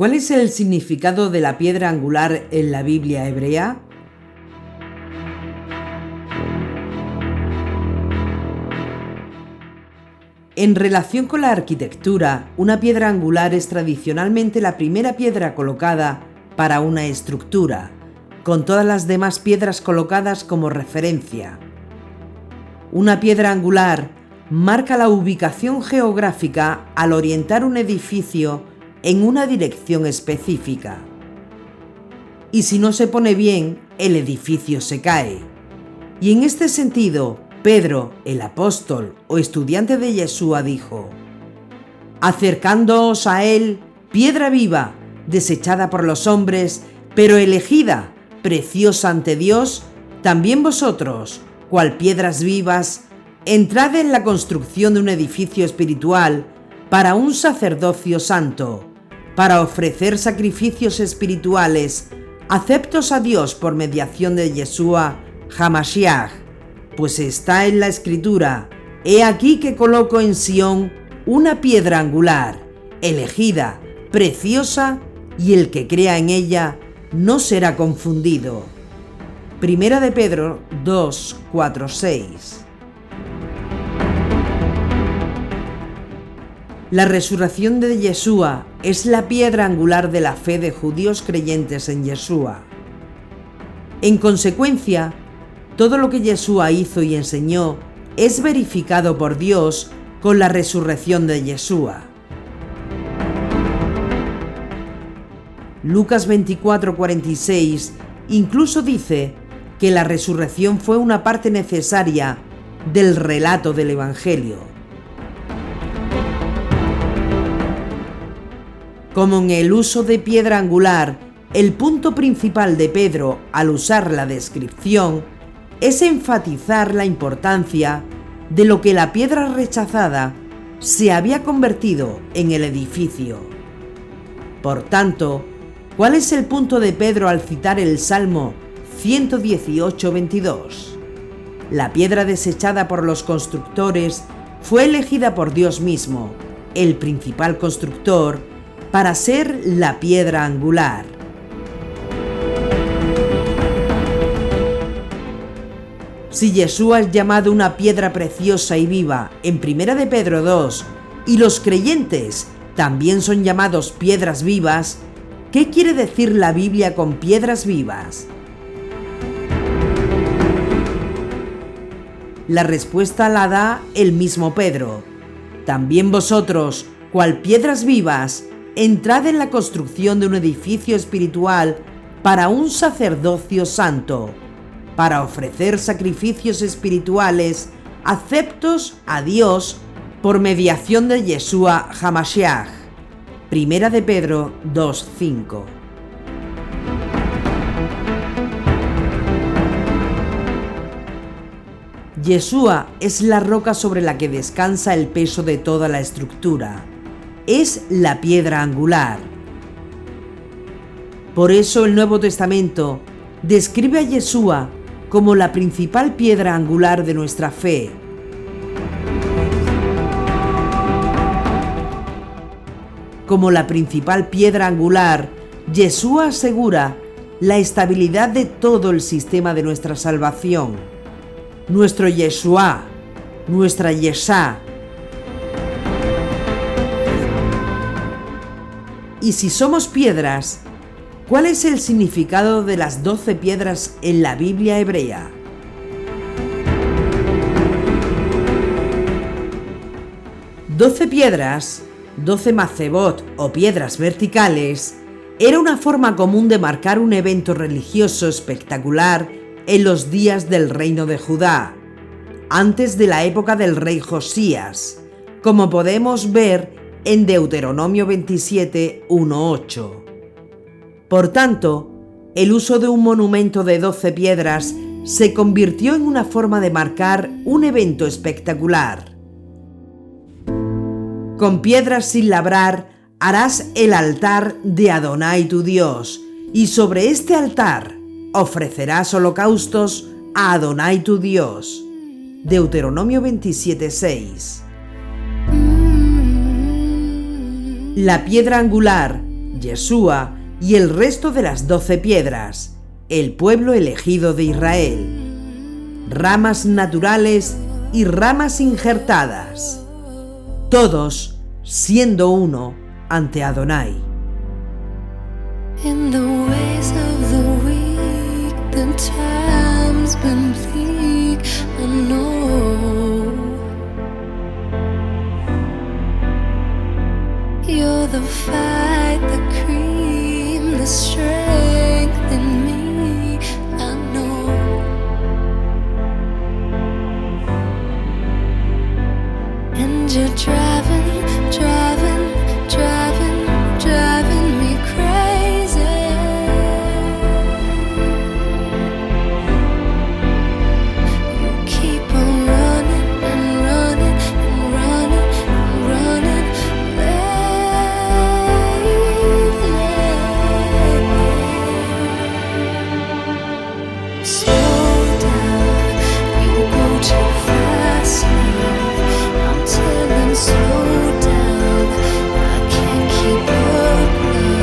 ¿Cuál es el significado de la piedra angular en la Biblia hebrea? En relación con la arquitectura, una piedra angular es tradicionalmente la primera piedra colocada para una estructura, con todas las demás piedras colocadas como referencia. Una piedra angular marca la ubicación geográfica al orientar un edificio en una dirección específica. Y si no se pone bien, el edificio se cae. Y en este sentido, Pedro, el apóstol o estudiante de Yeshua, dijo: acercándoos a él, piedra viva, desechada por los hombres, pero elegida, preciosa ante Dios, también vosotros, cual piedras vivas, entrad en la construcción de un edificio espiritual para un sacerdocio santo, para ofrecer sacrificios espirituales aceptos a Dios por mediación de Yeshua HaMashiach, pues está en la Escritura: he aquí que coloco en Sión una piedra angular, elegida, preciosa, y el que crea en ella no será confundido. Primera de Pedro 2, 4, 6. La resurrección de Yeshua es la piedra angular de la fe de judíos creyentes en Yeshua. En consecuencia, todo lo que Yeshua hizo y enseñó es verificado por Dios con la resurrección de Yeshua. Lucas 24:46 incluso dice que la resurrección fue una parte necesaria del relato del Evangelio. Como en el uso de piedra angular, el punto principal de Pedro al usar la descripción es enfatizar la importancia de lo que la piedra rechazada se había convertido en el edificio. Por tanto, ¿cuál es el punto de Pedro al citar el Salmo 118:22? La piedra desechada por los constructores fue elegida por Dios mismo, el principal constructor, para ser la piedra angular. Si Yeshua es llamado una piedra preciosa y viva en Primera de Pedro 2, y los creyentes también son llamados piedras vivas, ¿qué quiere decir la Biblia con piedras vivas? La respuesta la da el mismo Pedro: también vosotros, cual piedras vivas, entrad en la construcción de un edificio espiritual para un sacerdocio santo, para ofrecer sacrificios espirituales aceptos a Dios por mediación de Yeshua HaMashiach. Primera de Pedro 2:5. Yeshua es la roca sobre la que descansa el peso de toda la estructura. Es la piedra angular. Por eso el Nuevo Testamento describe a Yeshua como la principal piedra angular de nuestra fe. Como la principal piedra angular, Yeshua asegura la estabilidad de todo el sistema de nuestra salvación. Nuestro Yeshua, nuestra Yeshá. Y si somos piedras, ¿cuál es el significado de las 12 piedras en la Biblia hebrea? Doce piedras, 12 macebot o piedras verticales, era una forma común de marcar un evento religioso espectacular en los días del reino de Judá, antes de la época del rey Josías, como podemos ver en Deuteronomio 27, 1-8. Por tanto, el uso de un monumento de 12 piedras se convirtió en una forma de marcar un evento espectacular. Con piedras sin labrar harás el altar de Adonai tu Dios, y sobre este altar ofrecerás holocaustos a Adonai tu Dios. Deuteronomio 27:6. La piedra angular Yeshua y el resto de las 12 piedras, el pueblo elegido de Israel, ramas naturales y ramas injertadas, todos siendo uno ante Adonai. In the ways of the weak, the time's been bleak, I know. You're the fight, the cream, the strength in me, I know. And you're driving me crazy. You keep on running and running and running and running lately. Slow down, you go too fast now. I'm telling, slow down, I can't keep up, love.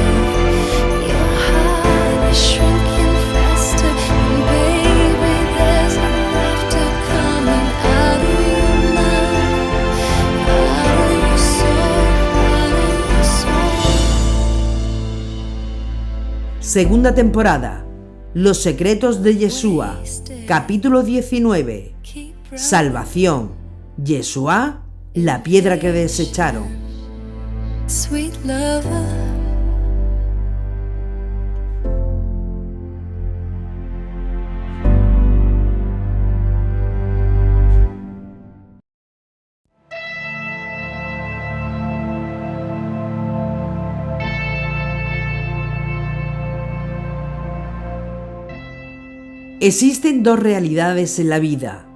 Your heart is shrinking faster, and baby, there's laughter coming out of your mouth, out of your soul, out of your soul. Segunda temporada. Los secretos de Yeshua. Capítulo 19. Salvación. Yeshua, la piedra que desecharon. Sweet lover. Existen dos realidades en la vida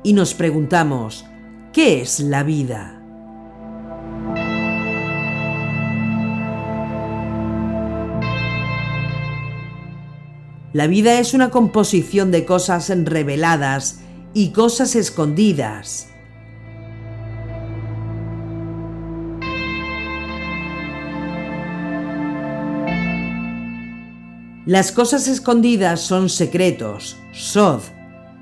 y nos preguntamos, ¿qué es la vida? La vida es una composición de cosas reveladas y cosas escondidas. Las cosas escondidas son secretos, sod,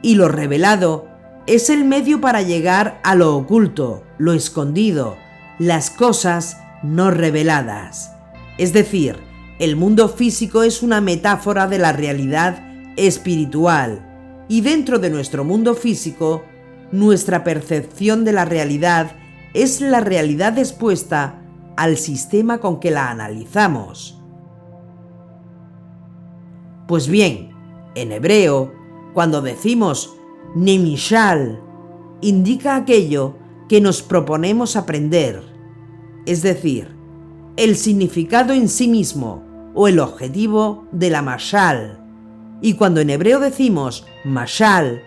y lo revelado es el medio para llegar a lo oculto, lo escondido, las cosas no reveladas. Es decir, el mundo físico es una metáfora de la realidad espiritual, y dentro de nuestro mundo físico, nuestra percepción de la realidad es la realidad expuesta al sistema con que la analizamos. Pues bien, en hebreo, cuando decimos Nimshal, indica aquello que nos proponemos aprender, es decir, el significado en sí mismo o el objetivo de la mashal. Y cuando en hebreo decimos mashal,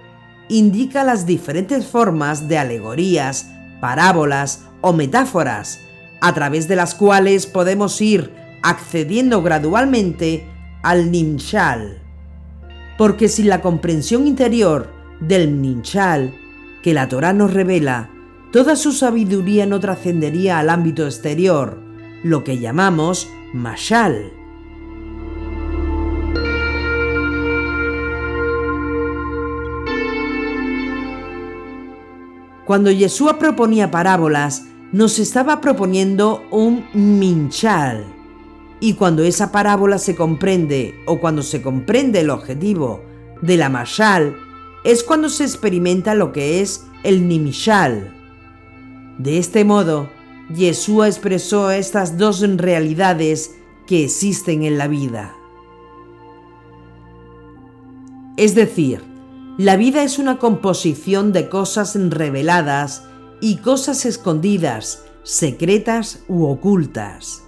indica las diferentes formas de alegorías, parábolas o metáforas, a través de las cuales podemos ir accediendo gradualmente al Nimshal. Porque sin la comprensión interior del Nimshal que la Torá nos revela, toda su sabiduría no trascendería al ámbito exterior, lo que llamamos Mashal. Cuando Yeshua proponía parábolas, nos estaba proponiendo un Minshal. Y cuando esa parábola se comprende o cuando se comprende el objetivo de la Mashal, es cuando se experimenta lo que es el Nimshal. De este modo, Yeshua expresó estas dos realidades que existen en la vida. Es decir, la vida es una composición de cosas reveladas y cosas escondidas, secretas u ocultas.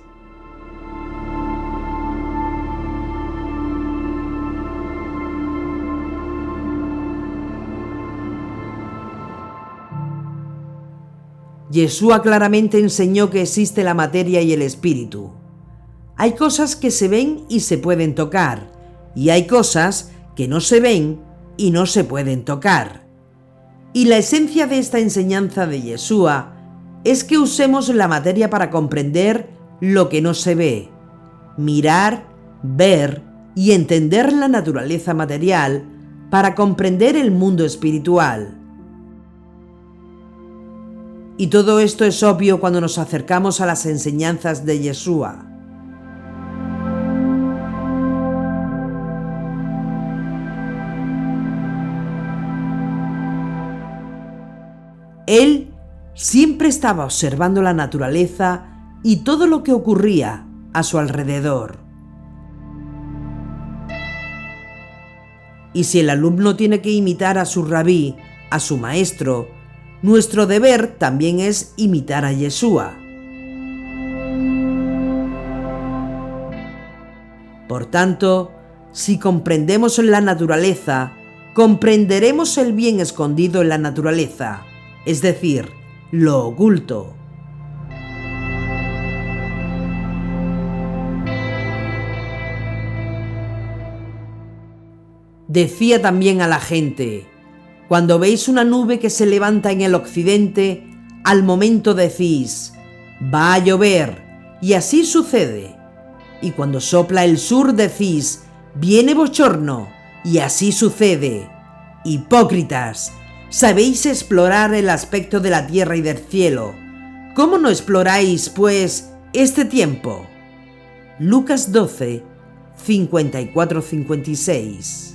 Yeshua claramente enseñó que existe la materia y el espíritu. Hay cosas que se ven y se pueden tocar, y hay cosas que no se ven y no se pueden tocar. Y la esencia de esta enseñanza de Yeshua es que usemos la materia para comprender lo que no se ve, mirar, ver y entender la naturaleza material para comprender el mundo espiritual. Y todo esto es obvio cuando nos acercamos a las enseñanzas de Yeshua. Él siempre estaba observando la naturaleza y todo lo que ocurría a su alrededor. Y si el alumno tiene que imitar a su rabí, a su maestro, nuestro deber también es imitar a Yeshua. Por tanto, si comprendemos la naturaleza, comprenderemos el bien escondido en la naturaleza, es decir, lo oculto. Decía también a la gente: cuando veis una nube que se levanta en el occidente, al momento decís, va a llover, y así sucede. Y cuando sopla el sur decís, viene bochorno, y así sucede. Hipócritas, sabéis explorar el aspecto de la tierra y del cielo. ¿Cómo no exploráis, pues, este tiempo? Lucas 12, 54-56.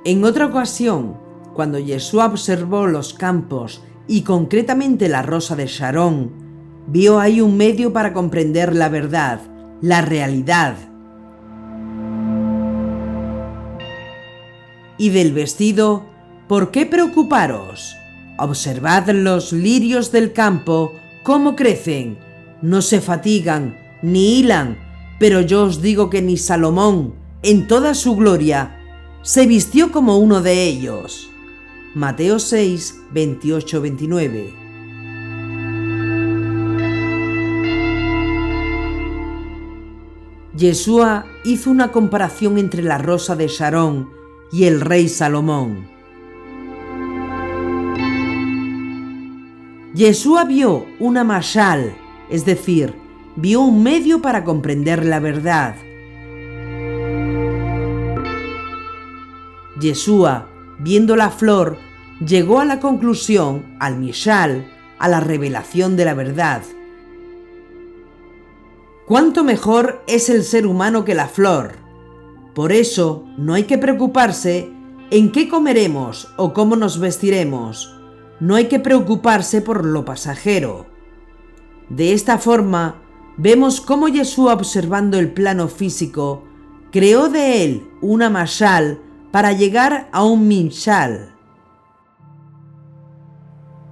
En otra ocasión, cuando Yeshua observó los campos y concretamente la rosa de Sharon, vio ahí un medio para comprender la verdad, la realidad. Y del vestido, ¿por qué preocuparos? Observad los lirios del campo, cómo crecen, no se fatigan, ni hilan, pero yo os digo que ni Salomón, en toda su gloria, se vistió como uno de ellos. Mateo 6, 28-29. Yeshua hizo una comparación entre la rosa de Sharon y el rey Salomón. Yeshua vio una mashal, es decir, vio un medio para comprender la verdad. Yeshua, viendo la flor, llegó a la conclusión, al mishal, a la revelación de la verdad. ¿Cuánto mejor es el ser humano que la flor? Por eso no hay que preocuparse en qué comeremos o cómo nos vestiremos. No hay que preocuparse por lo pasajero. De esta forma, vemos cómo Yeshua, observando el plano físico, creó de él una mashal para llegar a un mishal.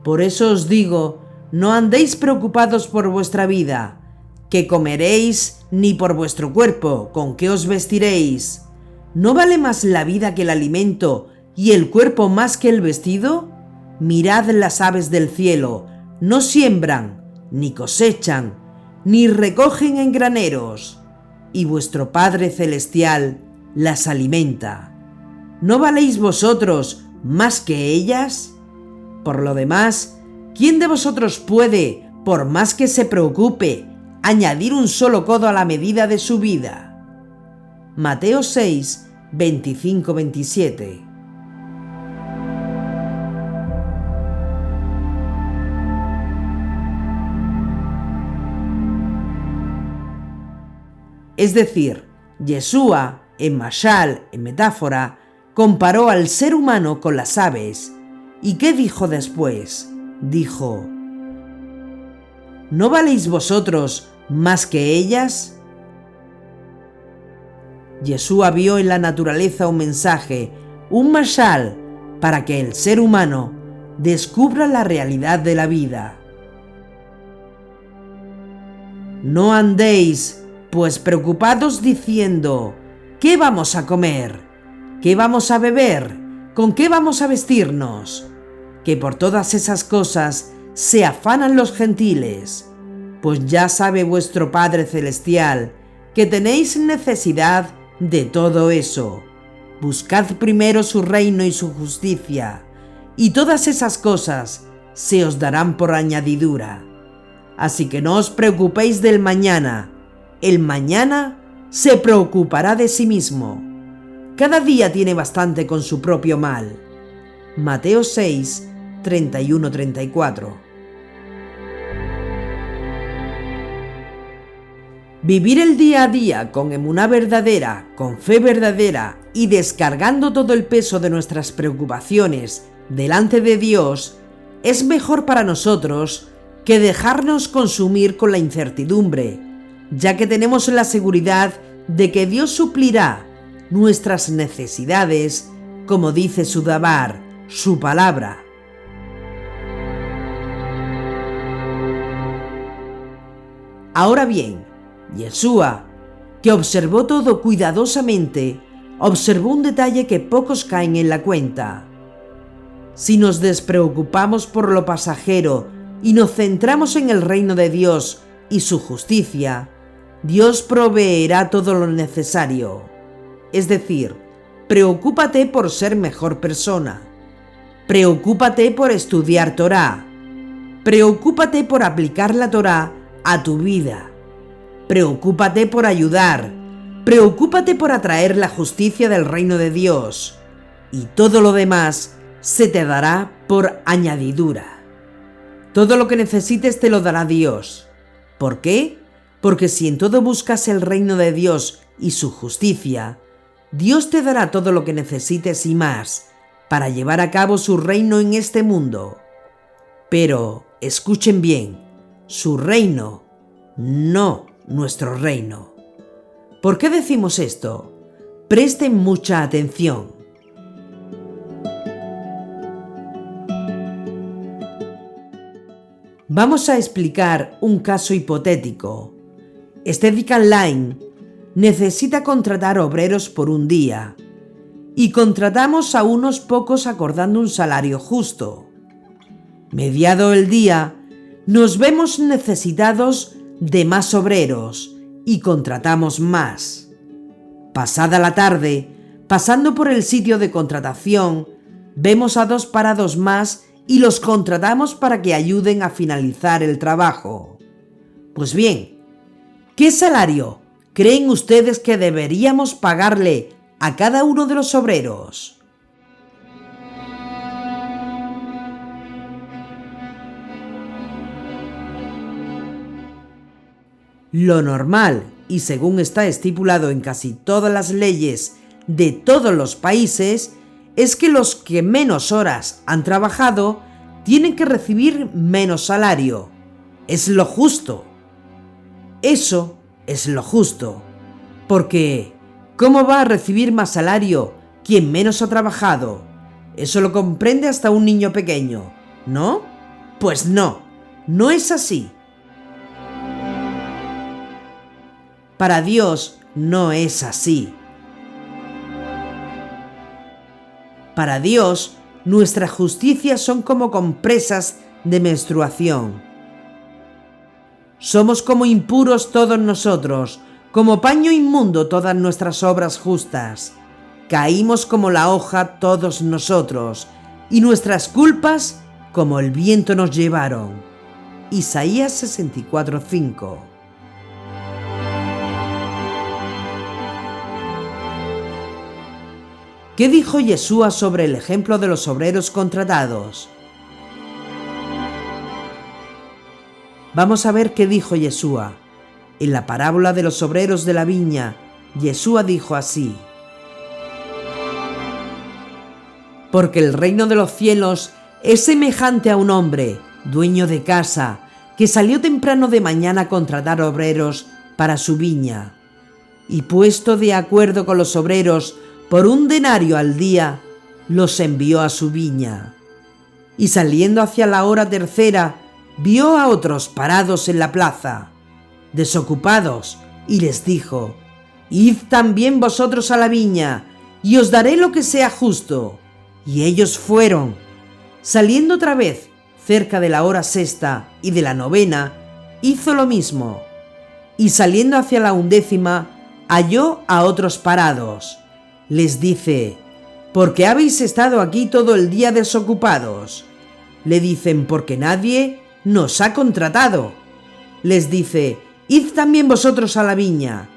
Por eso os digo, no andéis preocupados por vuestra vida, qué comeréis, ni por vuestro cuerpo, con qué os vestiréis. ¿No vale más la vida que el alimento y el cuerpo más que el vestido? Mirad las aves del cielo, no siembran, ni cosechan, ni recogen en graneros, y vuestro Padre Celestial las alimenta. ¿No valéis vosotros más que ellas? Por lo demás, ¿quién de vosotros puede, por más que se preocupe, añadir un solo codo a la medida de su vida? Mateo 6, 25-27. Es decir, Yeshua, en mashal, en metáfora, comparó al ser humano con las aves. ¿Y qué dijo después? Dijo: ¿no valéis vosotros más que ellas? Yeshua vio en la naturaleza un mensaje, un mashal, para que el ser humano descubra la realidad de la vida. No andéis, pues, preocupados diciendo: ¿qué vamos a comer? ¿Qué vamos a beber? ¿Con qué vamos a vestirnos? Que por todas esas cosas se afanan los gentiles, pues ya sabe vuestro Padre Celestial que tenéis necesidad de todo eso. Buscad primero su reino y su justicia, y todas esas cosas se os darán por añadidura. Así que no os preocupéis del mañana. El mañana se preocupará de sí mismo. Cada día tiene bastante con su propio mal. Mateo 6, 31-34. Vivir el día a día con emuná verdadera, con fe verdadera y descargando todo el peso de nuestras preocupaciones delante de Dios es mejor para nosotros que dejarnos consumir con la incertidumbre, ya que tenemos la seguridad de que Dios suplirá nuestras necesidades, como dice su Dabar, su palabra. Ahora bien, Yeshua, que observó todo cuidadosamente, observó un detalle que pocos caen en la cuenta. Si nos despreocupamos por lo pasajero y nos centramos en el reino de Dios y su justicia, Dios proveerá todo lo necesario. Es decir, preocúpate por ser mejor persona. Preocúpate por estudiar Torá. Preocúpate por aplicar la Torá a tu vida. Preocúpate por ayudar. Preocúpate por atraer la justicia del reino de Dios. Y todo lo demás se te dará por añadidura. Todo lo que necesites te lo dará Dios. ¿Por qué? Porque si en todo buscas el reino de Dios y su justicia, Dios te dará todo lo que necesites y más para llevar a cabo su reino en este mundo. Pero, escuchen bien, su reino, no nuestro reino. ¿Por qué decimos esto? Presten mucha atención. Vamos a explicar un caso hipotético. Estética Online necesita contratar obreros por un día y contratamos a unos pocos acordando un salario justo. Mediado el día, nos vemos necesitados de más obreros y contratamos más. Pasada la tarde, pasando por el sitio de contratación, vemos a 2 parados más y los contratamos para que ayuden a finalizar el trabajo. Pues bien, ¿qué salario creen ustedes que deberíamos pagarle a cada uno de los obreros? Lo normal, y según está estipulado en casi todas las leyes de todos los países, es que los que menos horas han trabajado tienen que recibir menos salario. Es lo justo. Eso es lo justo. Porque, ¿cómo va a recibir más salario quien menos ha trabajado? Eso lo comprende hasta un niño pequeño, ¿no? Pues no, no es así. Para Dios no es así. Para Dios, nuestra justicia son como compresas de menstruación. Somos como impuros todos nosotros, como paño inmundo todas nuestras obras justas. Caímos como la hoja todos nosotros, y nuestras culpas como el viento nos llevaron. Isaías 64:5. ¿Qué dijo Yeshua sobre el ejemplo de los obreros contratados? Vamos a ver qué dijo Yeshua. En la parábola de los obreros de la viña, Yeshua dijo así: porque el reino de los cielos es semejante a un hombre, dueño de casa, que salió temprano de mañana a contratar obreros para su viña. Y puesto de acuerdo con los obreros por 1 denario al día, los envió a su viña. Y saliendo hacia la hora tercera, vio a otros parados en la plaza, desocupados, y les dijo: id también vosotros a la viña, y os daré lo que sea justo. Y ellos fueron. Saliendo otra vez, cerca de la hora sexta y de la novena, hizo lo mismo. Y saliendo hacia la 11ª, halló a otros parados. Les dice: ¿por qué habéis estado aquí todo el día desocupados? Le dicen: porque nadie nos ha contratado. Les dice: id también vosotros a la viña.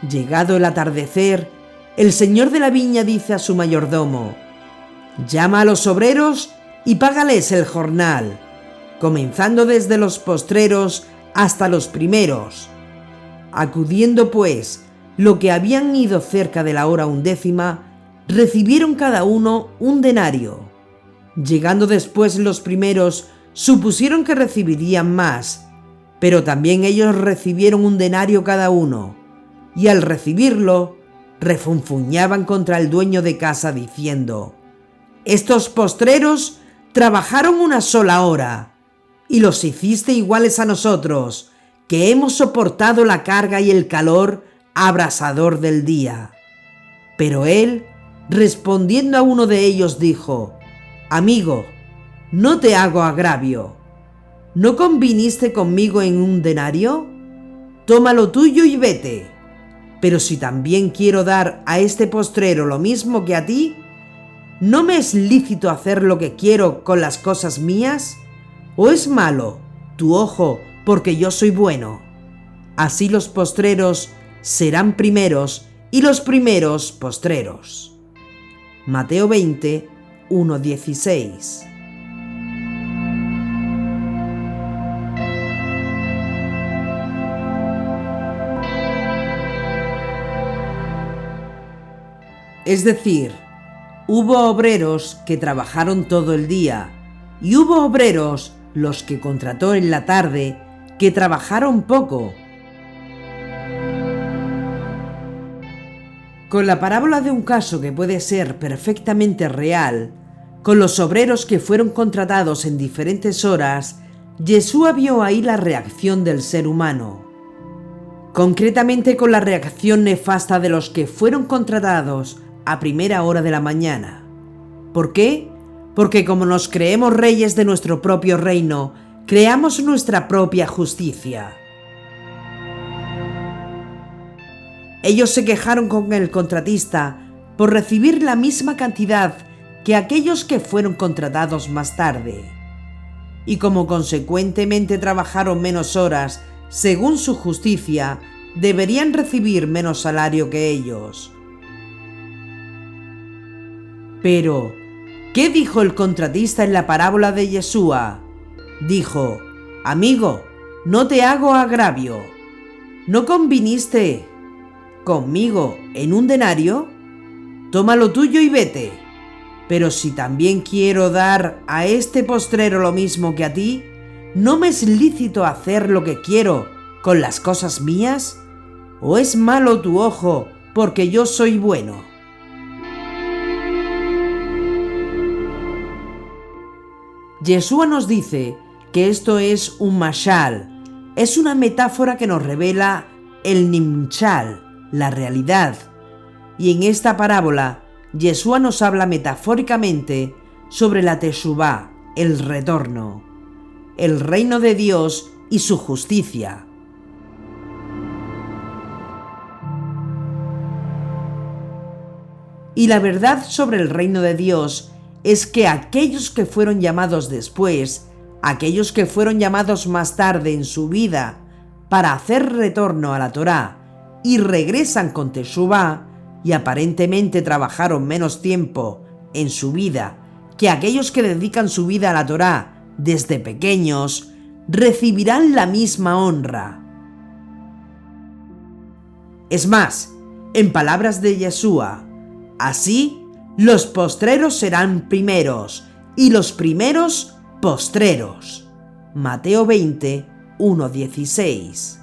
Llegado el atardecer, el señor de la viña dice a su mayordomo: llama a los obreros y págales el jornal, comenzando desde los postreros hasta los primeros. Acudiendo pues lo que habían ido cerca de la hora 11, recibieron cada uno un denario. Llegando después los primeros, supusieron que recibirían más, pero también ellos recibieron un denario cada uno, y al recibirlo, refunfuñaban contra el dueño de casa diciendo: estos postreros trabajaron una sola hora, y los hiciste iguales a nosotros, que hemos soportado la carga y el calor abrasador del día. Pero él, respondiendo a uno de ellos, dijo: amigo, no te hago agravio. ¿No conviniste conmigo en un denario? Toma lo tuyo y vete. Pero si también quiero dar a este postrero lo mismo que a ti, ¿no me es lícito hacer lo que quiero con las cosas mías? ¿O es malo tu ojo porque yo soy bueno? Así los postreros serán primeros y los primeros postreros. Mateo 20, 1-16. Es decir, hubo obreros que trabajaron todo el día y hubo obreros, los que contrató en la tarde, que trabajaron poco. Con la parábola de un caso que puede ser perfectamente real, con los obreros que fueron contratados en diferentes horas, Yeshua vio ahí la reacción del ser humano. Concretamente con la reacción nefasta de los que fueron contratados a primera hora de la mañana. ¿Por qué? Porque como nos creemos reyes de nuestro propio reino, creamos nuestra propia justicia. Ellos se quejaron con el contratista por recibir la misma cantidad que aquellos que fueron contratados más tarde. Y como consecuentemente trabajaron menos horas, según su justicia, deberían recibir menos salario que ellos. Pero, ¿qué dijo el contratista en la parábola de Yeshua? Dijo: amigo, no te hago agravio. ¿No conviniste conmigo en un denario? Toma lo tuyo y vete. Pero si también quiero dar a este postrero lo mismo que a ti, ¿no me es lícito hacer lo que quiero con las cosas mías? ¿O es malo tu ojo porque yo soy bueno? Yeshua nos dice que esto es un mashal, es una metáfora que nos revela el nimshal, la realidad. Y en esta parábola, Yeshua nos habla metafóricamente sobre la teshuvá, el retorno, el reino de Dios y su justicia. Y la verdad sobre el reino de Dios es que aquellos que fueron llamados después, aquellos que fueron llamados más tarde en su vida para hacer retorno a la Torá y regresan con teshuvá y aparentemente trabajaron menos tiempo en su vida que aquellos que dedican su vida a la Torá desde pequeños, recibirán la misma honra. Es más, en palabras de Yeshua, así los postreros serán primeros y los primeros postreros. Mateo 20, 1-16.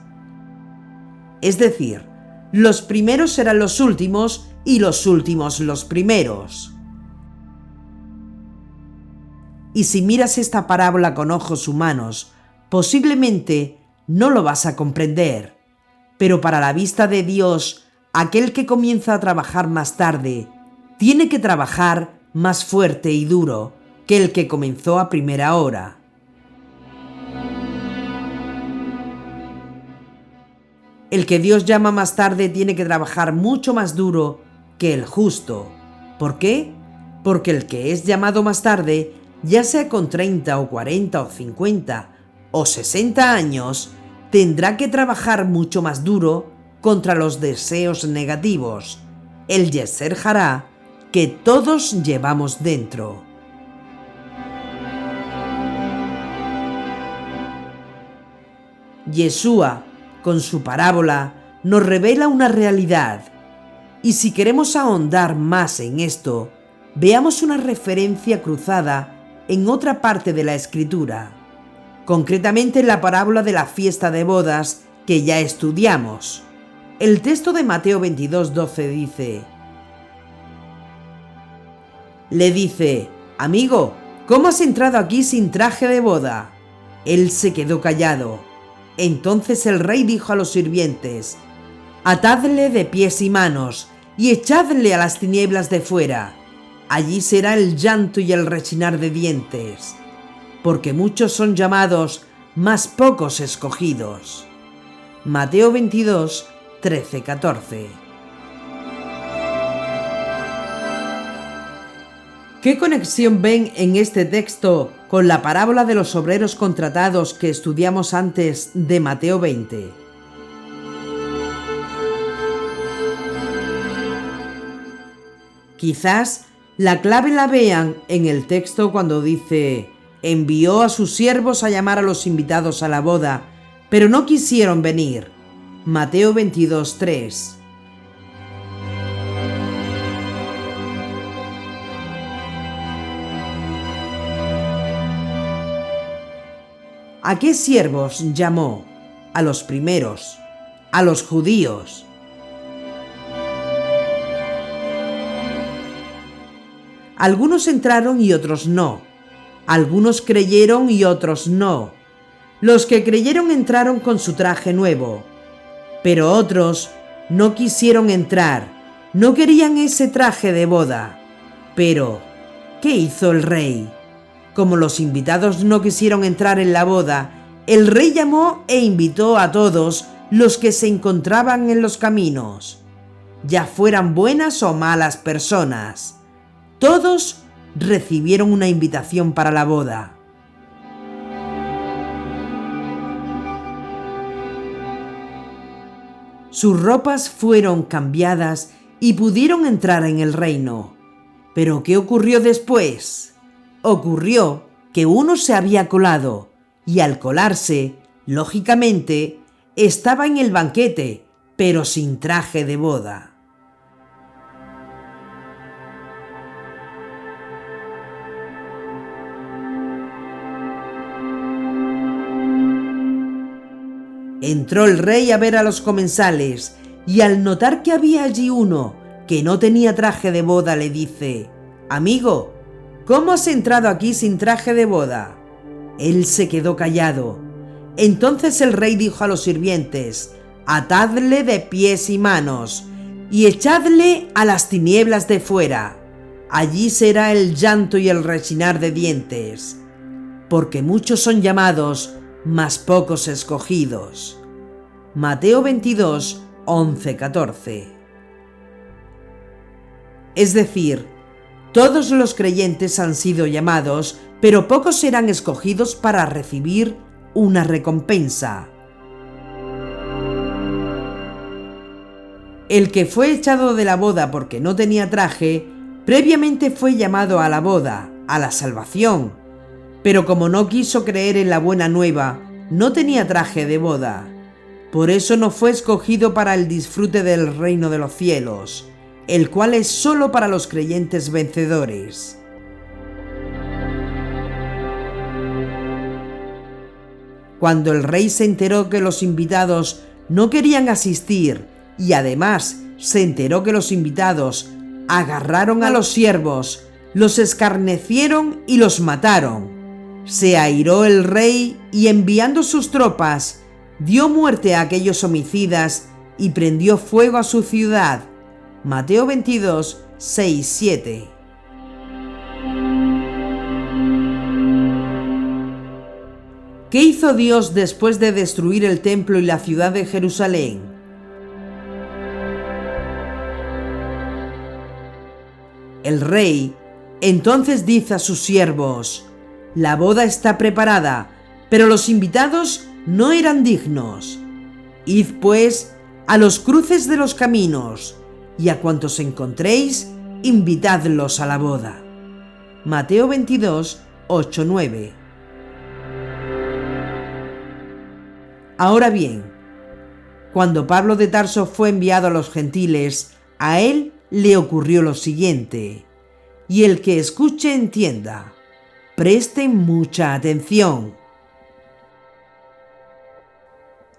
Es decir, los primeros serán los últimos y los últimos los primeros. Y si miras esta parábola con ojos humanos, posiblemente no lo vas a comprender. Pero para la vista de Dios, aquel que comienza a trabajar más tarde, tiene que trabajar más fuerte y duro que el que comenzó a primera hora. El que Dios llama más tarde tiene que trabajar mucho más duro que el justo. ¿Por qué? Porque el que es llamado más tarde, ya sea con 30 o 40 o 50 o 60 años, tendrá que trabajar mucho más duro contra los deseos negativos, el Yeser Hará, que todos llevamos dentro. Yeshua, con su parábola, nos revela una realidad. Y si queremos ahondar más en esto, veamos una referencia cruzada en otra parte de la Escritura, concretamente en la parábola de la fiesta de bodas que ya estudiamos. El texto de Mateo 22:12 dice: le dice, amigo, ¿cómo has entrado aquí sin traje de boda? Él se quedó callado. Entonces el rey dijo a los sirvientes: atadle de pies y manos y echadle a las tinieblas de fuera. Allí será el llanto y el rechinar de dientes, porque muchos son llamados, mas pocos escogidos. Mateo 22, 13, 14. ¿Qué conexión ven en este texto con la parábola de los obreros contratados que estudiamos antes de Mateo 20? Quizás la clave la vean en el texto cuando dice: envió a sus siervos a llamar a los invitados a la boda, pero no quisieron venir. Mateo 22, 3. ¿A qué siervos llamó? A los primeros, a los judíos. Algunos entraron y otros no. Algunos creyeron y otros no. Los que creyeron entraron con su traje nuevo, pero otros no quisieron entrar, no querían ese traje de boda. Pero, ¿qué hizo el rey? Como los invitados no quisieron entrar en la boda, el rey llamó e invitó a todos los que se encontraban en los caminos, ya fueran buenas o malas personas. Todos recibieron una invitación para la boda. Sus ropas fueron cambiadas y pudieron entrar en el reino. ¿Pero qué ocurrió después? Ocurrió que uno se había colado y al colarse, lógicamente, estaba en el banquete, pero sin traje de boda. Entró el rey a ver a los comensales y al notar que había allí uno que no tenía traje de boda, le dice: amigo, ¿cómo has entrado aquí sin traje de boda? Él se quedó callado. Entonces el rey dijo a los sirvientes: atadle de pies y manos y echadle a las tinieblas de fuera. Allí será el llanto y el rechinar de dientes, porque muchos son llamados, mas pocos escogidos. Mateo 22, 11, 14. Es decir, todos los creyentes han sido llamados, pero pocos serán escogidos para recibir una recompensa. El que fue echado de la boda porque no tenía traje, previamente fue llamado a la boda, a la salvación, pero como no quiso creer en la buena nueva, no tenía traje de boda. Por eso no fue escogido para el disfrute del reino de los cielos, el cual es solo para los creyentes vencedores. Cuando el rey se enteró que los invitados no querían asistir y además se enteró que los invitados agarraron a los siervos, los escarnecieron y los mataron, se airó el rey y enviando sus tropas, dio muerte a aquellos homicidas y prendió fuego a su ciudad. Mateo 22, 6, 7. ¿Qué hizo Dios después de destruir el templo y la ciudad de Jerusalén? El rey entonces dice a sus siervos: la boda está preparada, pero los invitados no eran dignos. Id pues a los cruces de los caminos, y a cuantos encontréis, invitadlos a la boda. Mateo 22, 8-9. Ahora bien, cuando Pablo de Tarso fue enviado a los gentiles, a él le ocurrió lo siguiente, y el que escuche entienda. Presten mucha atención.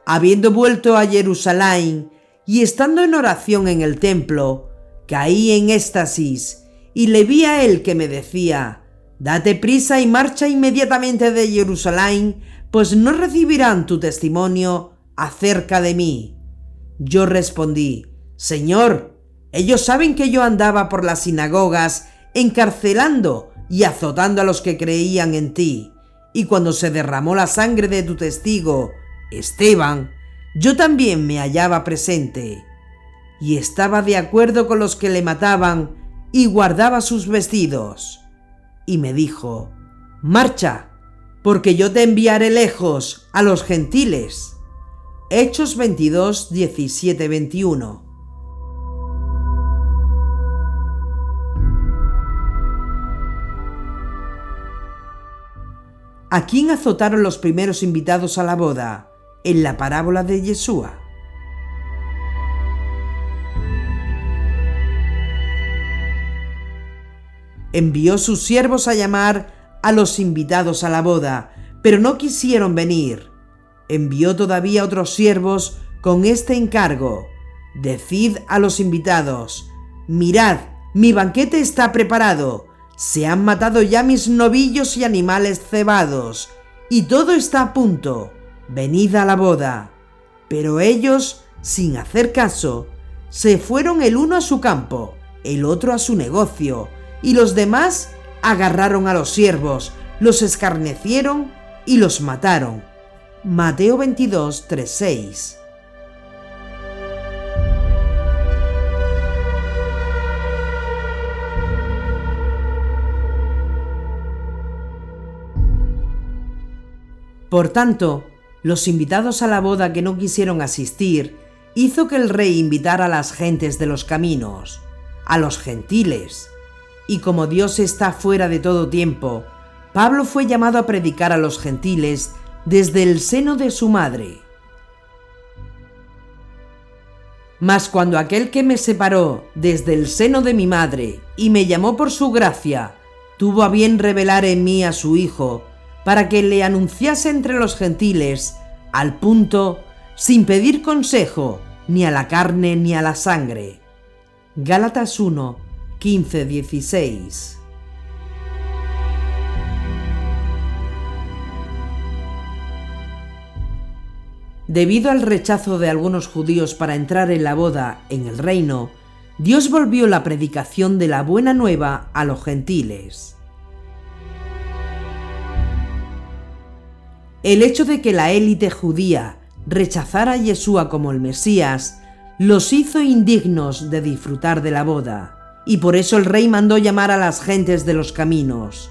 Habiendo vuelto a Jerusalén y estando en oración en el templo, caí en éxtasis y le vi a él que me decía: date prisa y marcha inmediatamente de Jerusalén, pues no recibirán tu testimonio acerca de mí. Yo respondí: Señor, ellos saben que yo andaba por las sinagogas encarcelando y azotando a los que creían en ti, y cuando se derramó la sangre de tu testigo, Esteban, yo también me hallaba presente, y estaba de acuerdo con los que le mataban y guardaba sus vestidos. Y me dijo: marcha, porque yo te enviaré lejos a los gentiles. Hechos 22, 17-21. ¿A quién azotaron los primeros invitados a la boda en la parábola de Yeshua? Envió sus siervos a llamar a los invitados a la boda, pero no quisieron venir. Envió todavía otros siervos con este encargo: decid a los invitados: mirad, mi banquete está preparado, se han matado ya mis novillos y animales cebados, y todo está a punto, venid a la boda. Pero ellos, sin hacer caso, se fueron el uno a su campo, el otro a su negocio, y los demás agarraron a los siervos, los escarnecieron y los mataron. Mateo 22, 3-6. Por tanto, los invitados a la boda que no quisieron asistir, hizo que el rey invitara a las gentes de los caminos, a los gentiles. Y como Dios está fuera de todo tiempo, Pablo fue llamado a predicar a los gentiles desde el seno de su madre. Mas cuando aquel que me separó desde el seno de mi madre y me llamó por su gracia, tuvo a bien revelar en mí a su Hijo, para que le anunciase entre los gentiles, al punto, sin pedir consejo, ni a la carne ni a la sangre. Gálatas 1, 15-16. Debido al rechazo de algunos judíos para entrar en la boda en el reino, Dios volvió la predicación de la buena nueva a los gentiles. El hecho de que la élite judía rechazara a Yeshua como el Mesías los hizo indignos de disfrutar de la boda, y por eso el rey mandó llamar a las gentes de los caminos.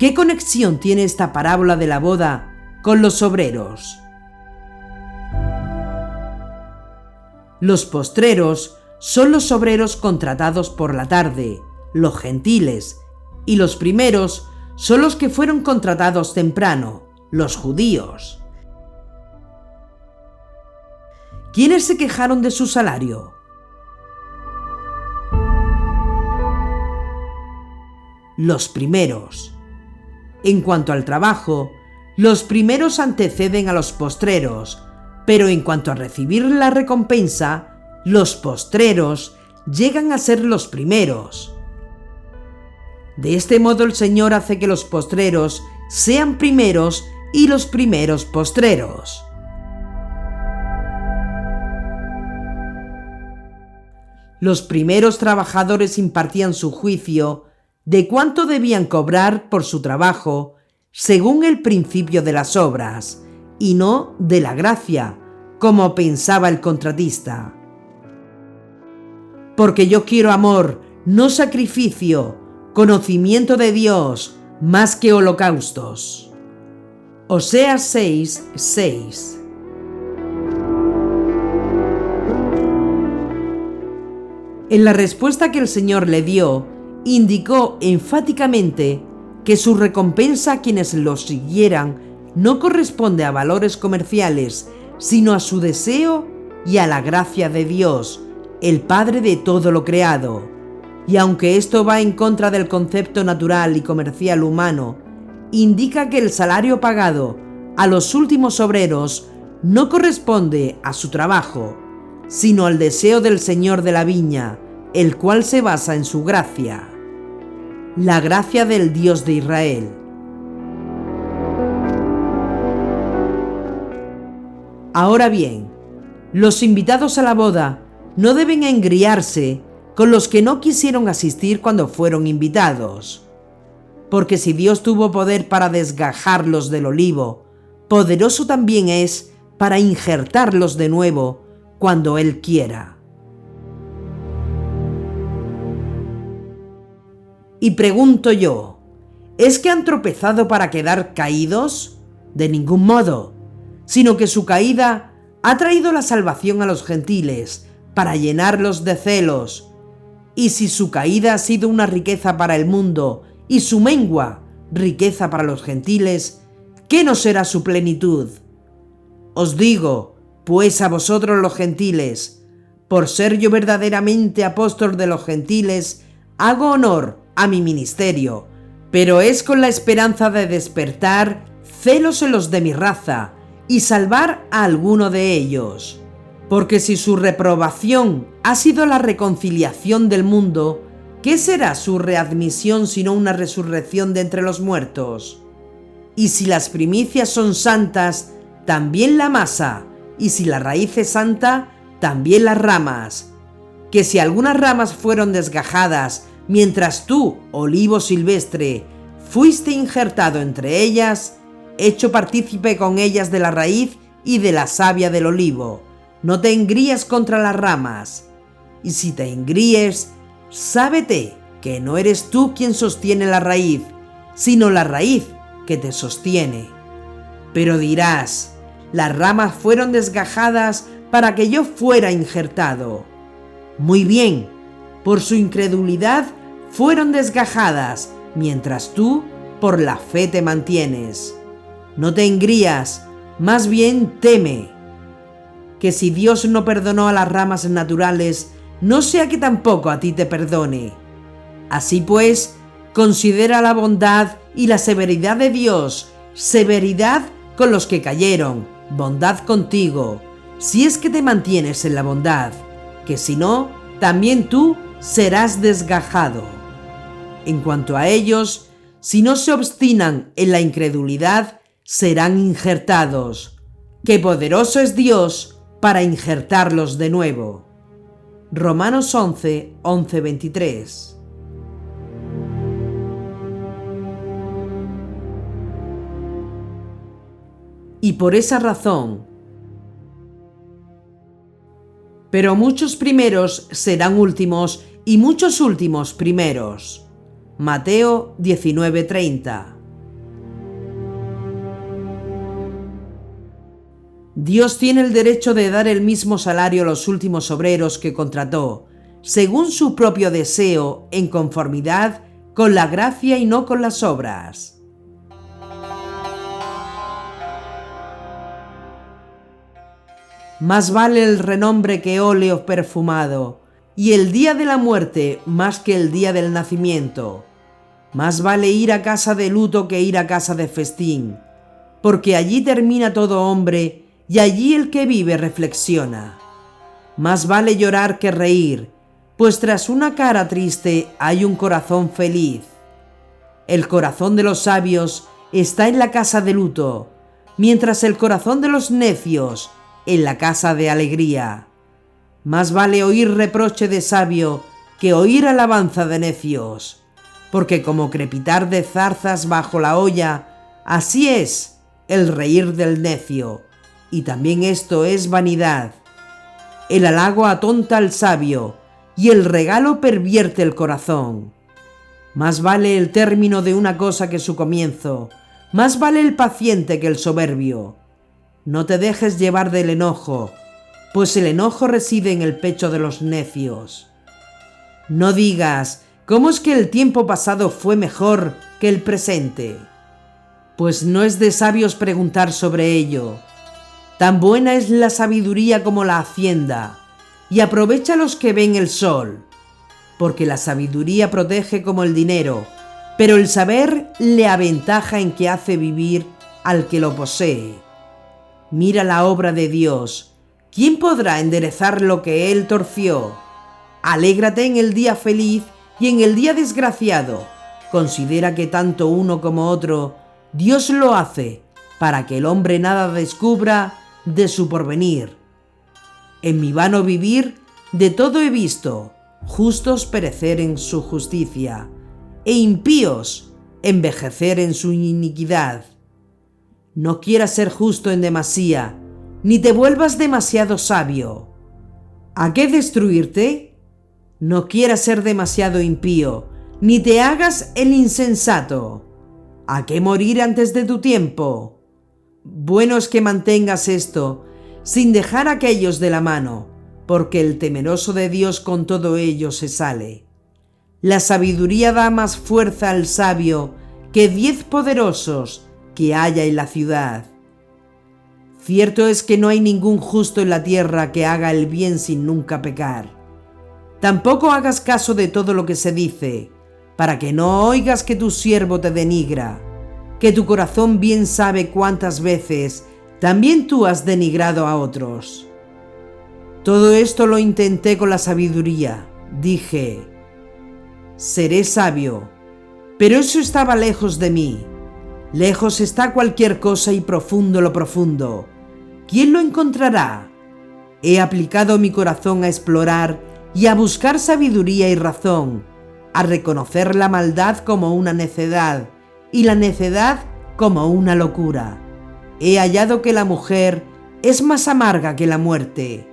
¿Qué conexión tiene esta parábola de la boda con los obreros? Los postreros son los obreros contratados por la tarde, los gentiles, y los primeros son los que fueron contratados temprano, los judíos. ¿Quiénes se quejaron de su salario? Los primeros. En cuanto al trabajo, los primeros anteceden a los postreros, pero en cuanto a recibir la recompensa, los postreros llegan a ser los primeros. De este modo el Señor hace que los postreros sean primeros y los primeros postreros. Los primeros trabajadores impartían su juicio de cuánto debían cobrar por su trabajo según el principio de las obras, y no de la gracia, como pensaba el contratista. Porque yo quiero amor, no sacrificio, conocimiento de Dios, más que holocaustos. Oseas 6:6. En la respuesta que el Señor le dio, indicó enfáticamente que su recompensa a quienes lo siguieran no corresponde a valores comerciales, sino a su deseo y a la gracia de Dios, el Padre de todo lo creado. Y aunque esto va en contra del concepto natural y comercial humano, indica que el salario pagado a los últimos obreros no corresponde a su trabajo, sino al deseo del Señor de la viña, el cual se basa en su gracia, la gracia del Dios de Israel. Ahora bien, los invitados a la boda no deben engriarse con los que no quisieron asistir cuando fueron invitados, porque si Dios tuvo poder para desgajarlos del olivo, poderoso también es para injertarlos de nuevo cuando Él quiera. Y pregunto yo, ¿es que han tropezado para quedar caídos? De ningún modo, sino que su caída ha traído la salvación a los gentiles para llenarlos de celos. Y si su caída ha sido una riqueza para el mundo y su mengua riqueza para los gentiles, ¿qué no será su plenitud? Os digo, pues a vosotros los gentiles, por ser yo verdaderamente apóstol de los gentiles, hago honor a mi ministerio, pero es con la esperanza de despertar celos en los de mi raza y salvar a alguno de ellos. Porque si su reprobación ha sido la reconciliación del mundo, ¿qué será su readmisión sino una resurrección de entre los muertos? Y si las primicias son santas, también la masa, y si la raíz es santa, también las ramas. Que si algunas ramas fueron desgajadas, mientras tú, olivo silvestre, fuiste injertado entre ellas, hecho partícipe con ellas de la raíz y de la savia del olivo, no te engríes contra las ramas. Y si te engríes, sábete que no eres tú quien sostiene la raíz, sino la raíz que te sostiene. Pero dirás, las ramas fueron desgajadas para que yo fuera injertado. Muy bien, por su incredulidad fueron desgajadas, mientras tú por la fe te mantienes. No te engrías, más bien teme. Que si Dios no perdonó a las ramas naturales, no sea que tampoco a ti te perdone. Así pues, considera la bondad y la severidad de Dios, severidad con los que cayeron, bondad contigo, si es que te mantienes en la bondad, que si no, también tú serás desgajado. En cuanto a ellos, si no se obstinan en la incredulidad, serán injertados, que poderoso es Dios para injertarlos de nuevo. Romanos 11:23. Y por esa razón, pero muchos primeros serán últimos y muchos últimos primeros. Mateo 19:30. Dios tiene el derecho de dar el mismo salario a los últimos obreros que contrató, según su propio deseo, en conformidad con la gracia y no con las obras. Más vale el renombre que óleo perfumado, y el día de la muerte más que el día del nacimiento. Más vale ir a casa de luto que ir a casa de festín, porque allí termina todo hombre, y allí el que vive reflexiona. Más vale llorar que reír, pues tras una cara triste hay un corazón feliz. El corazón de los sabios está en la casa de luto, mientras el corazón de los necios en la casa de alegría. Más vale oír reproche de sabio que oír alabanza de necios, porque como crepitar de zarzas bajo la olla, así es el reír del necio, y también esto es vanidad. El halago atonta al sabio, y el regalo pervierte el corazón. Más vale el término de una cosa que su comienzo, más vale el paciente que el soberbio. No te dejes llevar del enojo, pues el enojo reside en el pecho de los necios. No digas, ¿cómo es que el tiempo pasado fue mejor que el presente? Pues no es de sabios preguntar sobre ello. Tan buena es la sabiduría como la hacienda, y aprovecha a los que ven el sol, porque la sabiduría protege como el dinero, pero el saber le aventaja en que hace vivir al que lo posee. Mira la obra de Dios, ¿quién podrá enderezar lo que Él torció? Alégrate en el día feliz y en el día desgraciado. Considera que tanto uno como otro, Dios lo hace, para que el hombre nada descubra de su porvenir. En mi vano vivir, de todo he visto, justos perecer en su justicia, e impíos envejecer en su iniquidad. No quieras ser justo en demasía, ni te vuelvas demasiado sabio. ¿A qué destruirte? No quieras ser demasiado impío, ni te hagas el insensato. ¿A qué morir antes de tu tiempo? Bueno es que mantengas esto, sin dejar a aquellos de la mano, porque el temeroso de Dios con todo ello se sale. La sabiduría da más fuerza al sabio que 10 poderosos que haya en la ciudad. Cierto es que no hay ningún justo en la tierra que haga el bien sin nunca pecar. Tampoco hagas caso de todo lo que se dice, para que no oigas que tu siervo te denigra, que tu corazón bien sabe cuántas veces también tú has denigrado a otros. Todo esto lo intenté con la sabiduría. Dije, seré sabio, pero eso estaba lejos de mí. Lejos está cualquier cosa y profundo lo profundo. ¿Quién lo encontrará? He aplicado mi corazón a explorar y a buscar sabiduría y razón, a reconocer la maldad como una necedad y la necedad como una locura. He hallado que la mujer es más amarga que la muerte,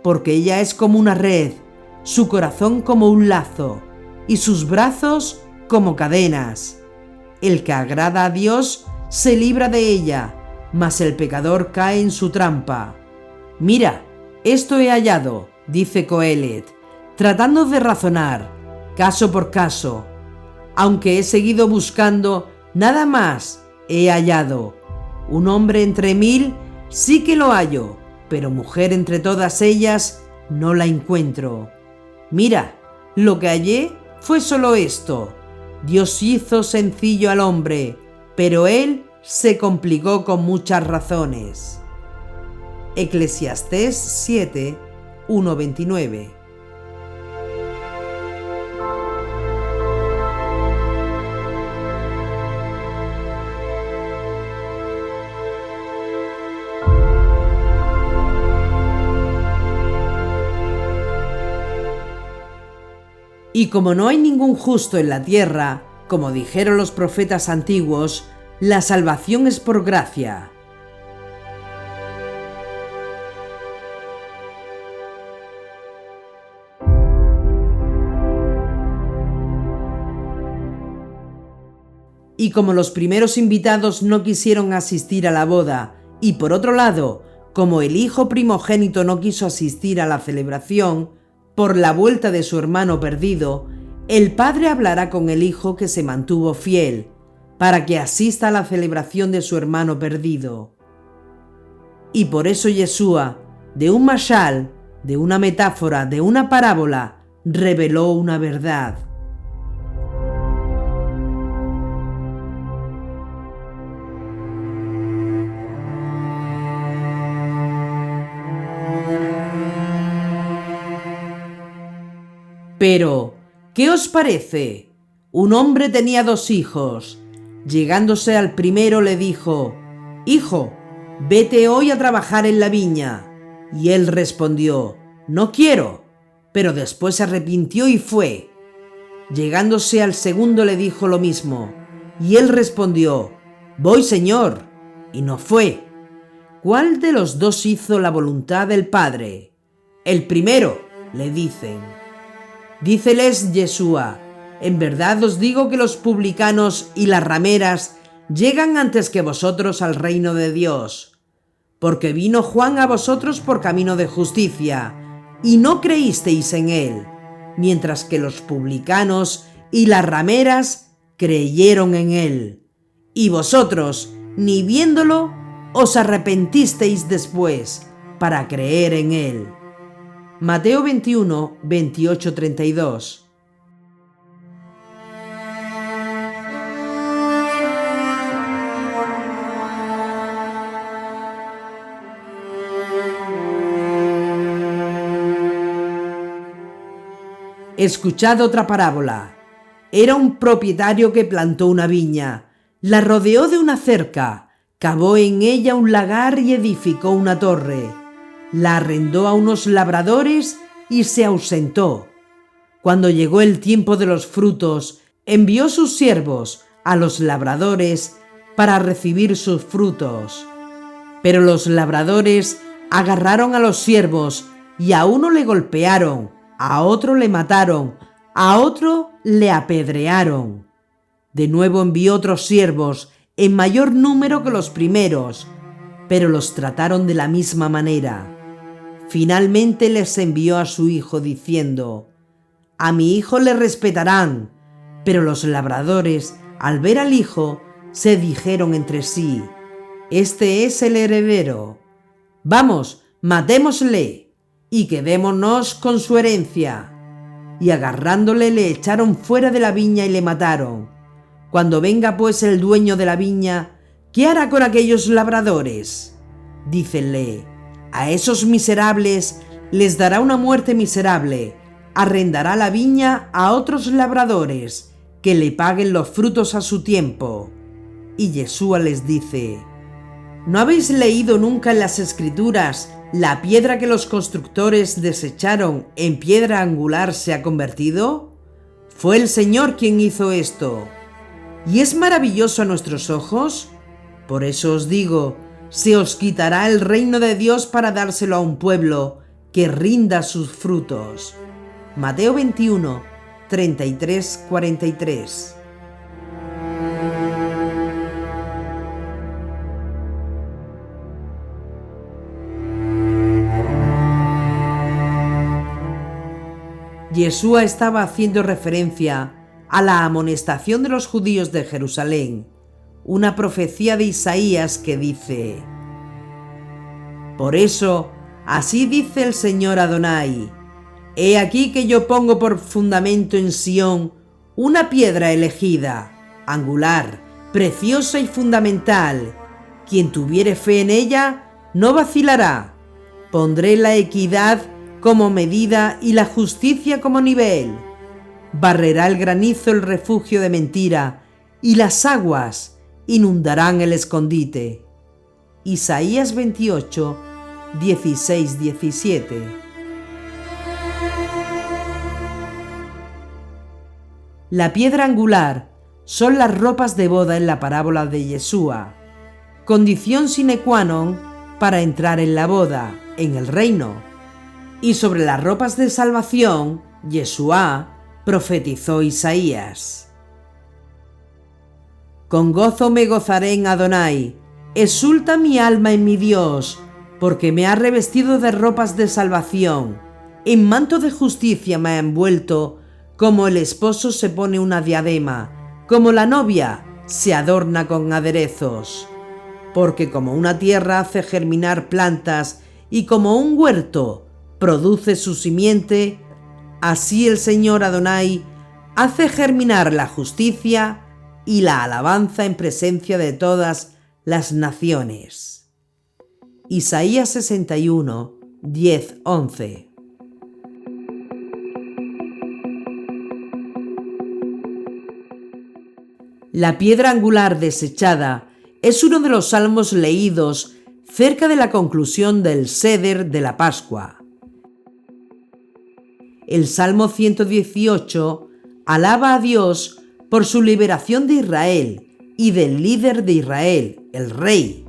porque ella es como una red, su corazón como un lazo, y sus brazos como cadenas. El que agrada a Dios se libra de ella, mas el pecador cae en su trampa. Mira, esto he hallado, dice Coelet, tratando de razonar, caso por caso. Aunque he seguido buscando, nada más he hallado. Un hombre entre 1000 sí que lo hallo, pero mujer entre todas ellas no la encuentro. Mira, lo que hallé fue solo esto. Dios hizo sencillo al hombre, pero él se complicó con muchas razones. Eclesiastés 7, 1-29. Y como no hay ningún justo en la tierra, como dijeron los profetas antiguos, la salvación es por gracia. Y como los primeros invitados no quisieron asistir a la boda, y por otro lado, como el hijo primogénito no quiso asistir a la celebración, por la vuelta de su hermano perdido, el padre hablará con el hijo que se mantuvo fiel, para que asista a la celebración de su hermano perdido. Y por eso Yeshua, de un mashal, de una metáfora, de una parábola, reveló una verdad. Pero, ¿qué os parece? Un hombre tenía 2 hijos. Llegándose al primero le dijo, «Hijo, vete hoy a trabajar en la viña». Y él respondió, «No quiero». Pero después se arrepintió y fue. Llegándose al segundo le dijo lo mismo. Y él respondió, «Voy, señor». Y no fue. ¿cuál de los dos hizo la voluntad del Padre? El primero, le dicen. Díceles Yeshua: en verdad os digo que los publicanos y las rameras llegan antes que vosotros al reino de Dios. Porque vino Juan a vosotros por camino de justicia, y no creísteis en él, mientras que los publicanos y las rameras creyeron en él. Y vosotros, ni viéndolo, os arrepentisteis después para creer en él. Mateo 21, 28-32. Escuchad otra parábola. Era un propietario que plantó una viña, la rodeó de una cerca, cavó en ella un lagar y edificó una torre. La arrendó a unos labradores y se ausentó. Cuando llegó el tiempo de los frutos, envió sus siervos a los labradores para recibir sus frutos. Pero los labradores agarraron a los siervos y a uno le golpearon, a otro le mataron, a otro le apedrearon. De nuevo envió otros siervos en mayor número que los primeros, pero los trataron de la misma manera. Finalmente les envió a su hijo diciendo: a mi hijo le respetarán. Pero los labradores, al ver al hijo, se dijeron entre sí: este es el heredero. Vamos, matémosle y quedémonos con su herencia. Y agarrándole le echaron fuera de la viña y le mataron. Cuando venga pues el dueño de la viña, ¿qué hará con aquellos labradores? Dícenle: a esos miserables les dará una muerte miserable, arrendará la viña a otros labradores, que le paguen los frutos a su tiempo. Y Yeshua les dice: ¿no habéis leído nunca en las Escrituras la piedra que los constructores desecharon en piedra angular se ha convertido? Fue el Señor quien hizo esto. ¿Y es maravilloso a nuestros ojos? Por eso os digo, se os quitará el reino de Dios para dárselo a un pueblo que rinda sus frutos. Mateo 21, 33-43. Yeshua estaba haciendo referencia a la amonestación de los judíos de Jerusalén, una profecía de Isaías que dice: por eso, así dice el Señor Adonai: he aquí que yo pongo por fundamento en Sión una piedra elegida, angular, preciosa y fundamental. Quien tuviere fe en ella no vacilará. Pondré la equidad como medida y la justicia como nivel. Barrerá el granizo el refugio de mentira, y las aguas inundarán el escondite. Isaías 28, 16-17. La piedra angular son las ropas de boda en la parábola de Yeshua, condición sine qua non para entrar en la boda, en el reino. Y sobre las ropas de salvación, Yeshua profetizó Isaías: con gozo me gozaré en Adonai, exulta mi alma en mi Dios, porque me ha revestido de ropas de salvación, en manto de justicia me ha envuelto, como el esposo se pone una diadema, como la novia se adorna con aderezos. Porque como una tierra hace germinar plantas y como un huerto produce su simiente, así el Señor Adonai hace germinar la justicia y la alabanza en presencia de todas las naciones. Isaías 61, 10-11. La piedra angular desechada es uno de los salmos leídos cerca de la conclusión del Seder de la Pascua. El Salmo 118 alaba a Dios por su liberación de Israel y del líder de Israel, el rey.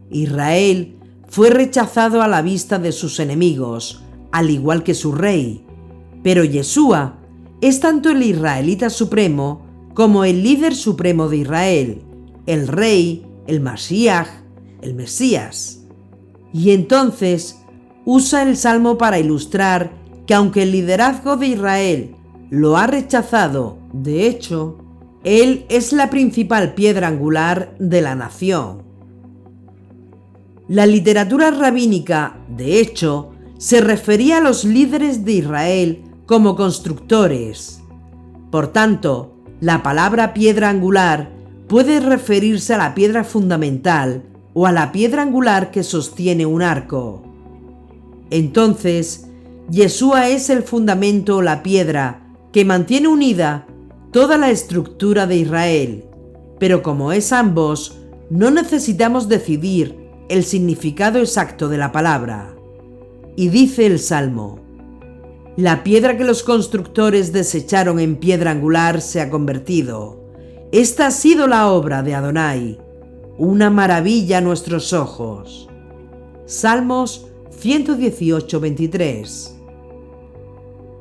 Israel fue rechazado a la vista de sus enemigos, al igual que su rey, pero Yeshua es tanto el israelita supremo como el líder supremo de Israel, el rey, el Mashiach, el Mesías. Y entonces usa el Salmo para ilustrar que aunque el liderazgo de Israel lo ha rechazado, de hecho, él es la principal piedra angular de la nación. La literatura rabínica, de hecho, se refería a los líderes de Israel como constructores. Por tanto, la palabra piedra angular puede referirse a la piedra fundamental o a la piedra angular que sostiene un arco. Entonces, Yeshua es el fundamento o la piedra que mantiene unida toda la estructura de Israel, pero como es ambos, no necesitamos decidir el significado exacto de la palabra. Y dice el Salmo: la piedra que los constructores desecharon en piedra angular se ha convertido. Esta ha sido la obra de Adonai, una maravilla a nuestros ojos. Salmos 118, 23.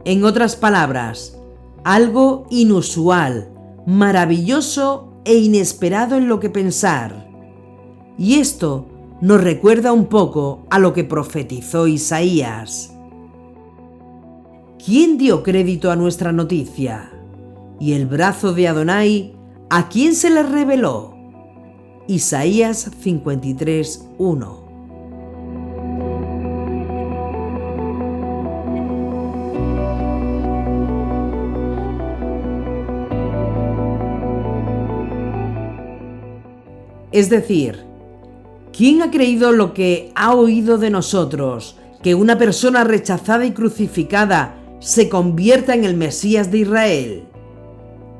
En otras palabras, algo inusual, maravilloso e inesperado en lo que pensar. Y esto nos recuerda un poco a lo que profetizó Isaías. ¿Quién dio crédito a nuestra noticia? ¿Y el brazo de Adonai a quién se le reveló? Isaías 53, 1. Es decir, ¿quién ha creído lo que ha oído de nosotros, que una persona rechazada y crucificada se convierta en el Mesías de Israel?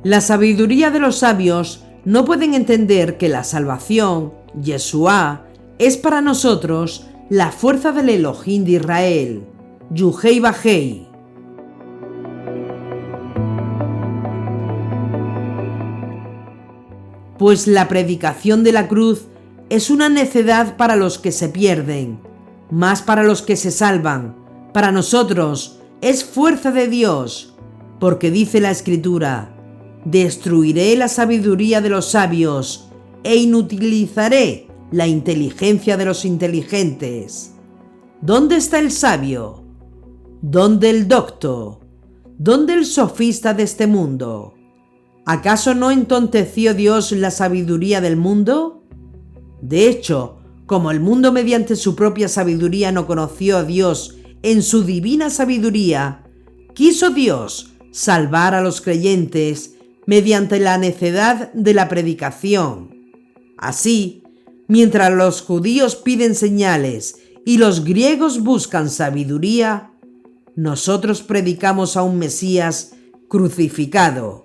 La sabiduría de los sabios no pueden entender que la salvación, Yeshua, es para nosotros la fuerza del Elohim de Israel, Yuhei Bajei. Pues la predicación de la cruz es una necedad para los que se pierden, más para los que se salvan. Para nosotros es fuerza de Dios, porque dice la Escritura: destruiré la sabiduría de los sabios e inutilizaré la inteligencia de los inteligentes. ¿Dónde está el sabio? ¿Dónde el docto? ¿Dónde el sofista de este mundo? ¿Acaso no entonteció Dios la sabiduría del mundo? De hecho, como el mundo mediante su propia sabiduría no conoció a Dios en su divina sabiduría, quiso Dios salvar a los creyentes mediante la necedad de la predicación. Así, mientras los judíos piden señales y los griegos buscan sabiduría, nosotros predicamos a un Mesías crucificado,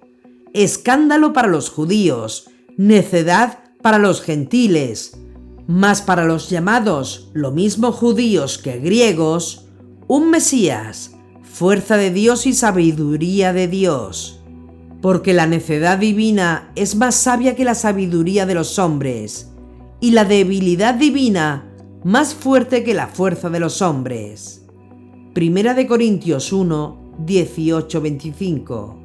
escándalo para los judíos, necedad para los gentiles, mas para los llamados lo mismo judíos que griegos, un Mesías, fuerza de Dios y sabiduría de Dios. Porque la necedad divina es más sabia que la sabiduría de los hombres, y la debilidad divina más fuerte que la fuerza de los hombres. Primera de Corintios 1, 18, 25.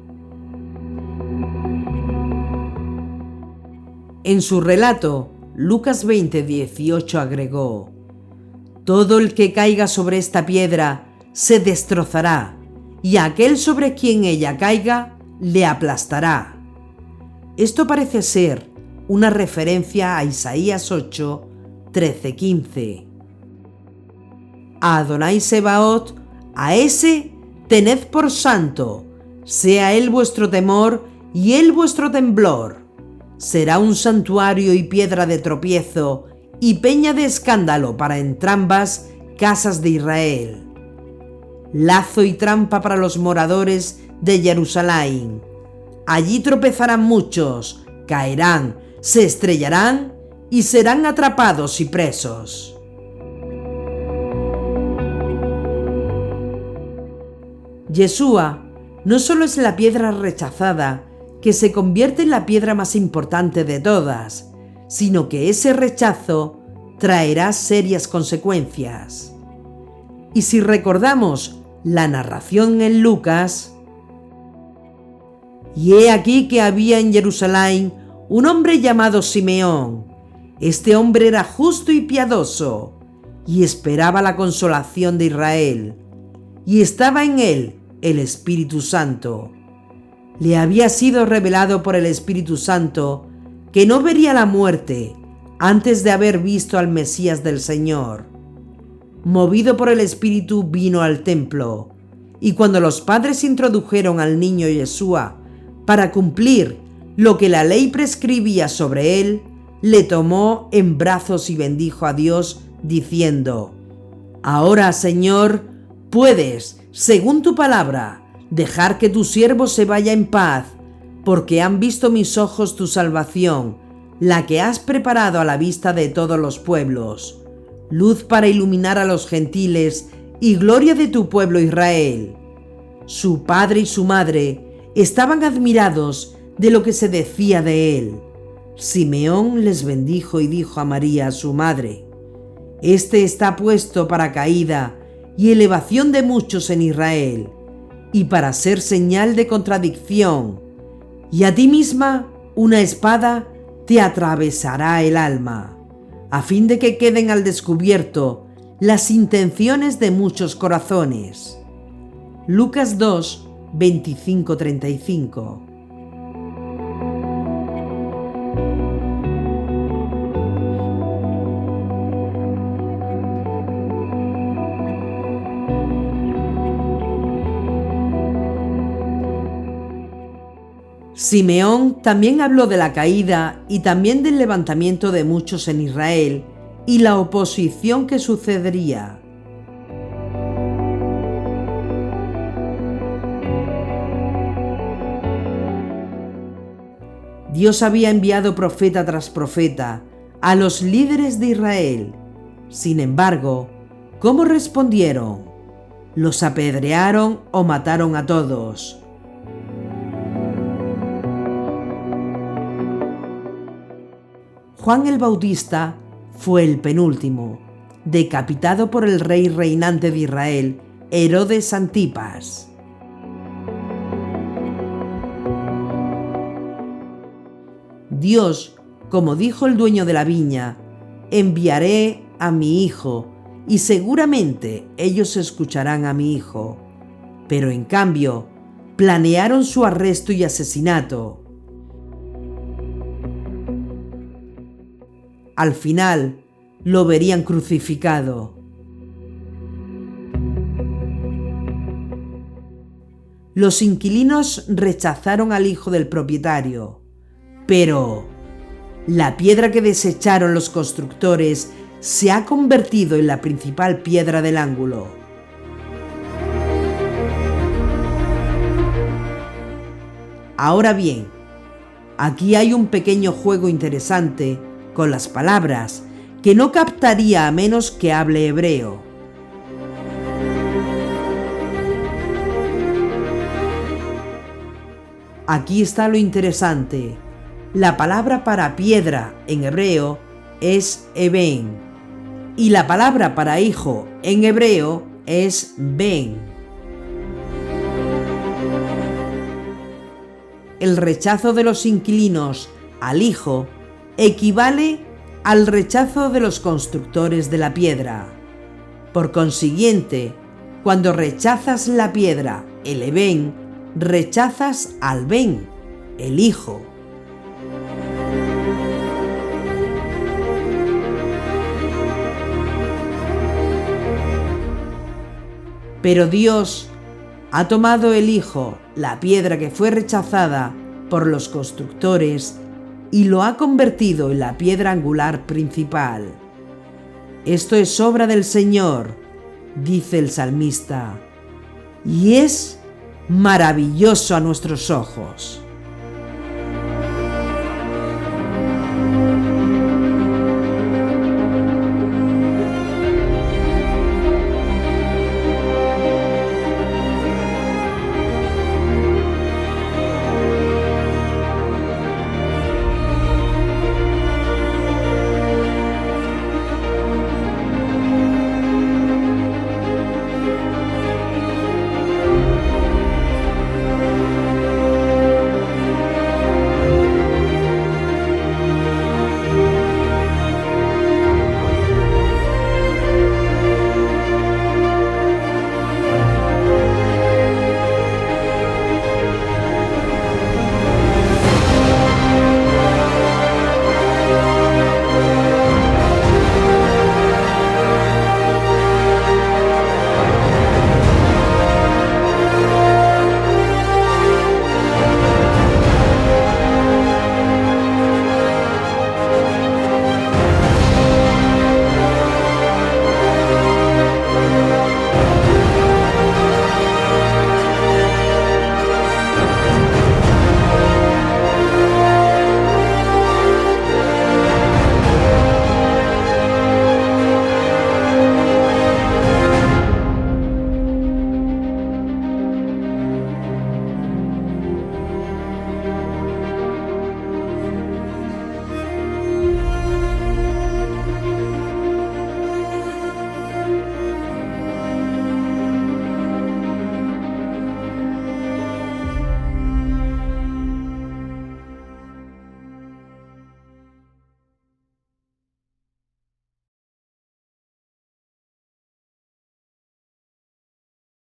En su relato, Lucas 20, 18 agregó: todo el que caiga sobre esta piedra se destrozará, y aquel sobre quien ella caiga le aplastará. Esto parece ser una referencia a Isaías 8, 13, 15. A Adonai Sebaot, a ese tened por santo, sea él vuestro temor y él vuestro temblor. Será un santuario y piedra de tropiezo y peña de escándalo para entrambas casas de Israel. Lazo y trampa para los moradores de Jerusalén. Allí tropezarán muchos, caerán, se estrellarán y serán atrapados y presos. Yeshua no solo es la piedra rechazada, que se convierte en la piedra más importante de todas, sino que ese rechazo traerá serias consecuencias. Y si recordamos la narración en Lucas, y he aquí que había en Jerusalén un hombre llamado Simeón. Este hombre era justo y piadoso, y esperaba la consolación de Israel, y estaba en él el Espíritu Santo. Le había sido revelado por el Espíritu Santo que no vería la muerte antes de haber visto al Mesías del Señor. Movido por el Espíritu vino al templo, y cuando los padres introdujeron al niño Yeshua para cumplir lo que la ley prescribía sobre él, le tomó en brazos y bendijo a Dios, diciendo: Ahora, Señor, puedes, según tu palabra, dejar que tu siervo se vaya en paz, porque han visto mis ojos tu salvación, la que has preparado a la vista de todos los pueblos, luz para iluminar a los gentiles y gloria de tu pueblo Israel. Su padre y su madre estaban admirados de lo que se decía de él. Simeón les bendijo y dijo a María, su madre: Este está puesto para caída y elevación de muchos en Israel, y para ser señal de contradicción, y a ti misma una espada te atravesará el alma, a fin de que queden al descubierto las intenciones de muchos corazones. Lucas 2, 25-35. Simeón también habló de la caída y también del levantamiento de muchos en Israel y la oposición que sucedería. Dios había enviado profeta tras profeta a los líderes de Israel. Sin embargo, ¿cómo respondieron? ¿Los apedrearon o mataron a todos? Juan el Bautista fue el penúltimo, decapitado por el rey reinante de Israel, Herodes Antipas. Dios, como dijo el dueño de la viña, enviaré a mi hijo, y seguramente ellos escucharán a mi hijo. Pero en cambio, planearon su arresto y asesinato. Al final, lo verían crucificado. Los inquilinos rechazaron al hijo del propietario, pero la piedra que desecharon los constructores se ha convertido en la principal piedra del ángulo. Ahora bien, aquí hay un pequeño juego interesante con las palabras que no captaría a menos que hable hebreo. Aquí está lo interesante. La palabra para piedra en hebreo es eben, y la palabra para hijo en hebreo es ben. El rechazo de los inquilinos al hijo equivale al rechazo de los constructores de la piedra. Por consiguiente, cuando rechazas la piedra, el eben, rechazas al ben, el hijo. Pero Dios ha tomado el hijo, la piedra que fue rechazada por los constructores, y lo ha convertido en la piedra angular principal. Esto es obra del Señor, dice el salmista, y es maravilloso a nuestros ojos.